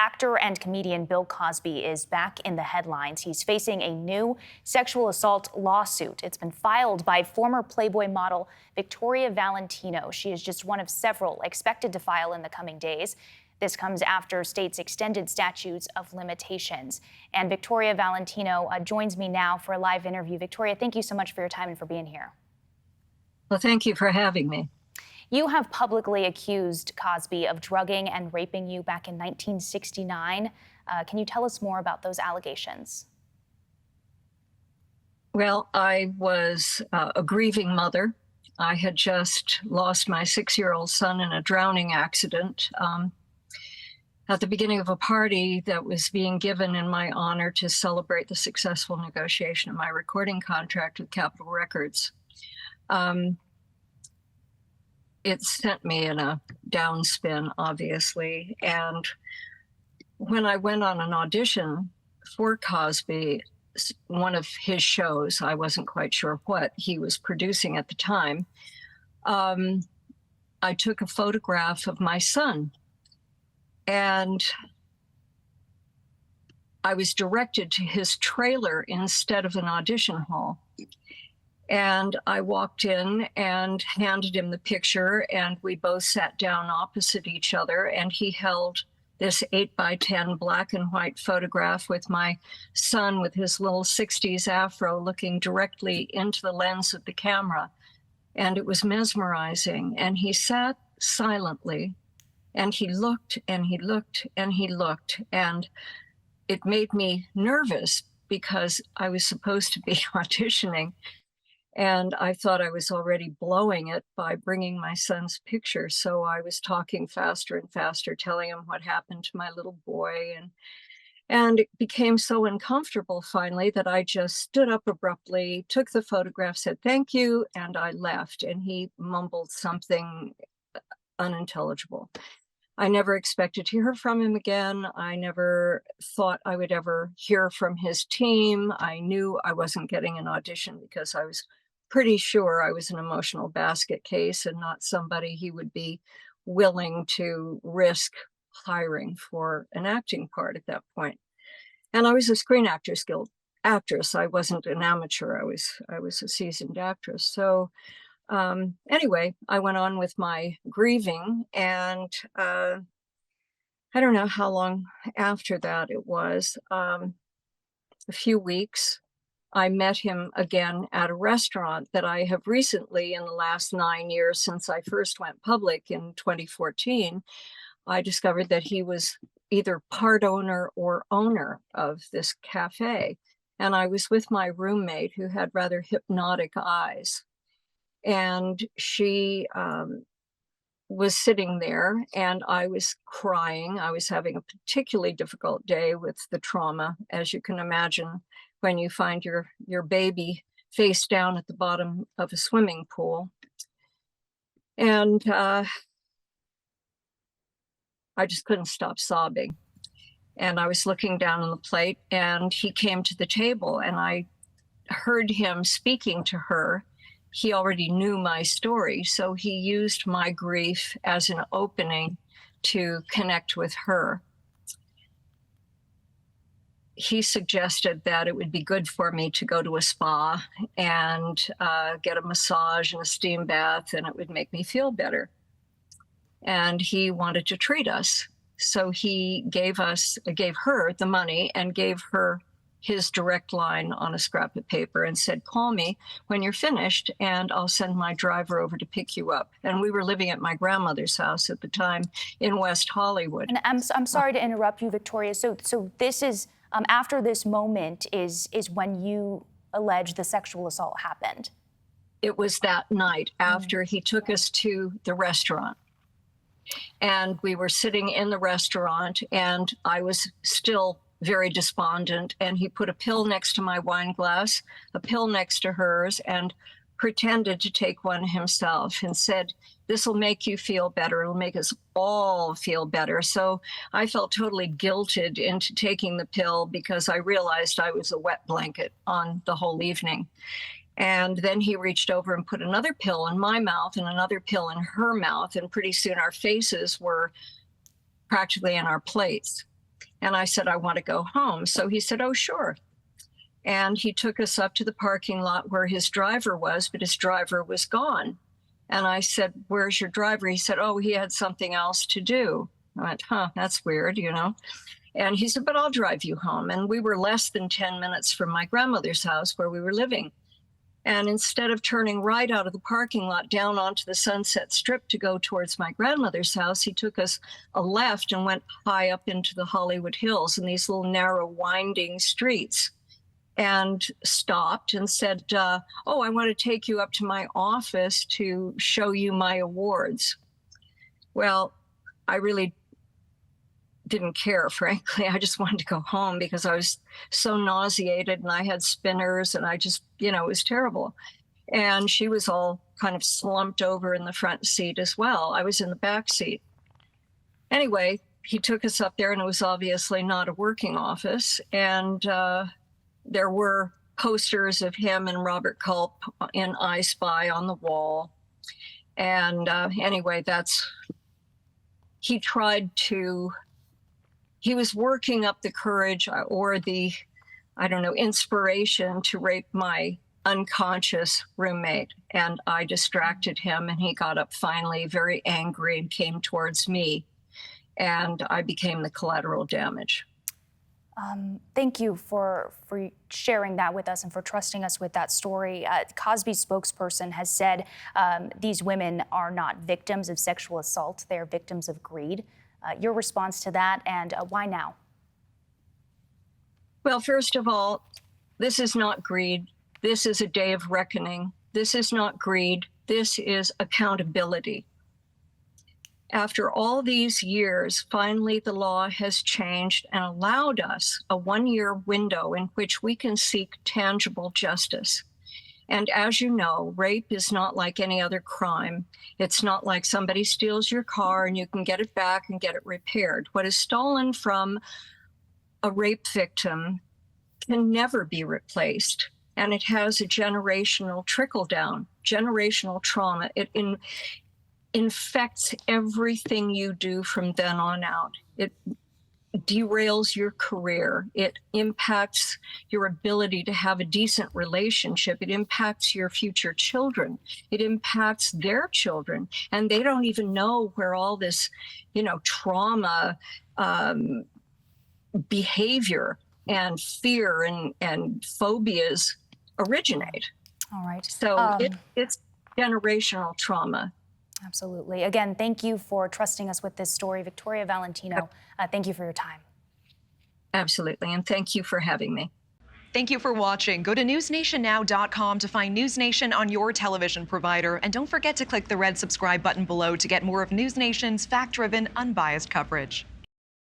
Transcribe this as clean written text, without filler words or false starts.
Actor and comedian Bill Cosby is back in the headlines. He's facing a new sexual assault lawsuit. It's been filed by former Playboy model Victoria Valentino. She is just one of several expected to file in the coming days. This comes after states extended statutes of limitations. And Victoria Valentino joins me now for a live interview. Victoria, thank you so much for your time and for being here. Well, thank you for having me. You have publicly accused Cosby of drugging and raping you back in 1969. Can you tell us more about those allegations? Well, I was a grieving mother. I had just lost my 6-year-old son in a drowning accident at the beginning of a party that was being given in my honor to celebrate the successful negotiation of my recording contract with Capitol Records. It sent me in a downspin, obviously. And when I went on an audition for Cosby, one of his shows, I wasn't quite sure what he was producing at the time, I took a photograph of my son. And I was directed to his trailer instead of an audition hall. And I walked in and handed him the picture, and we both sat down opposite each other, and he held this 8x10 black and white photograph with my son with his little 60s afro looking directly into the lens of the camera. And it was mesmerizing. And he sat silently, and he looked and he looked and he looked. And it made me nervous because I was supposed to be auditioning. And I thought I was already blowing it by bringing my son's picture. So I was talking faster and faster, telling him what happened to my little boy. And it became so uncomfortable finally that I just stood up abruptly, took the photograph, said thank you, and I left. And he mumbled something unintelligible. I never expected to hear from him again. I never thought I would ever hear from his team. I knew I wasn't getting an audition because I was pretty sure I was an emotional basket case and not somebody he would be willing to risk hiring for an acting part at that point. And I was a Screen Actors Guild actress. I wasn't an amateur. I was a seasoned actress. So anyway, I went on with my grieving, and I don't know how long after that it was, a few weeks. I met him again at a restaurant that I have recently, in the last 9 years since I first went public in 2014, I discovered that he was either part owner or owner of this cafe. And I was with my roommate who had rather hypnotic eyes. And she was sitting there, and I was crying. I was having a particularly difficult day with the trauma, as you can imagine, when you find your baby face down at the bottom of a swimming pool. And I just couldn't stop sobbing. And I was looking down on the plate, and he came to the table, and I heard him speaking to her. He already knew my story, so he used my grief as an opening to connect with her. He suggested that it would be good for me to go to a spa and get a massage and a steam bath, and it would make me feel better. And he wanted to treat us. So he gave her the money and gave her his direct line on a scrap of paper and said, call me when you're finished and I'll send my driver over to pick you up. And we were living at my grandmother's house at the time in West Hollywood. And I'm sorry to interrupt you, Victoria. So this is, after this moment is when you allege the sexual assault happened. It was that night after he took us to the restaurant. And we were sitting in the restaurant, and I was still very despondent, and he put a pill next to my wine glass, a pill next to hers, and pretended to take one himself and said, this will make you feel better. It'll make us all feel better. So I felt totally guilted into taking the pill because I realized I was a wet blanket on the whole evening. And then he reached over and put another pill in my mouth and another pill in her mouth. And pretty soon our faces were practically in our plates. And I said, I want to go home. So he said, oh, sure. And he took us up to the parking lot where his driver was, but his driver was gone. And I said, where's your driver? He said, oh, he had something else to do. I went, that's weird, you know. And he said, but I'll drive you home. And we were less than 10 minutes from my grandmother's house where we were living. And instead of turning right out of the parking lot down onto the Sunset Strip to go towards my grandmother's house, he took us a left and went high up into the Hollywood Hills in these little narrow winding streets, and stopped and said, oh, I want to take you up to my office to show you my awards. Well, I really didn't care, frankly. I just wanted to go home because I was so nauseated and I had spinners and I just, it was terrible. And she was all kind of slumped over in the front seat as well. I was in the back seat. Anyway, he took us up there and it was obviously not a working office. And there were posters of him and Robert Culp in I Spy on the wall. And anyway, he was working up the courage or the, inspiration to rape my unconscious roommate. And I distracted him and he got up finally very angry and came towards me. And I became the collateral damage. Thank you for sharing that with us and for trusting us with that story. Cosby's spokesperson has said these women are not victims of sexual assault. They are victims of greed. Your response to that, and why now? Well, first of all, this is not greed. This is a day of reckoning. This is not greed. This is accountability. After all these years, finally the law has changed and allowed us a 1-year window in which we can seek tangible justice. And as you know, rape is not like any other crime. It's not like somebody steals your car and you can get it back and get it repaired. What is stolen from a rape victim can never be replaced. And it has a generational trickle down, generational trauma. It infects everything you do from then on out. It derails your career. It impacts your ability to have a decent relationship. It impacts your future children. It impacts their children. And they don't even know where all this, trauma, behavior and fear and phobias originate. All right. So it's generational trauma. Absolutely. Again, thank you for trusting us with this story. Victoria Valentino, thank you for your time. Absolutely. And thank you for having me. Thank you for watching. Go to newsnationnow.com to find News Nation on your television provider. And don't forget to click the red subscribe button below to get more of News Nation's fact-driven, unbiased coverage.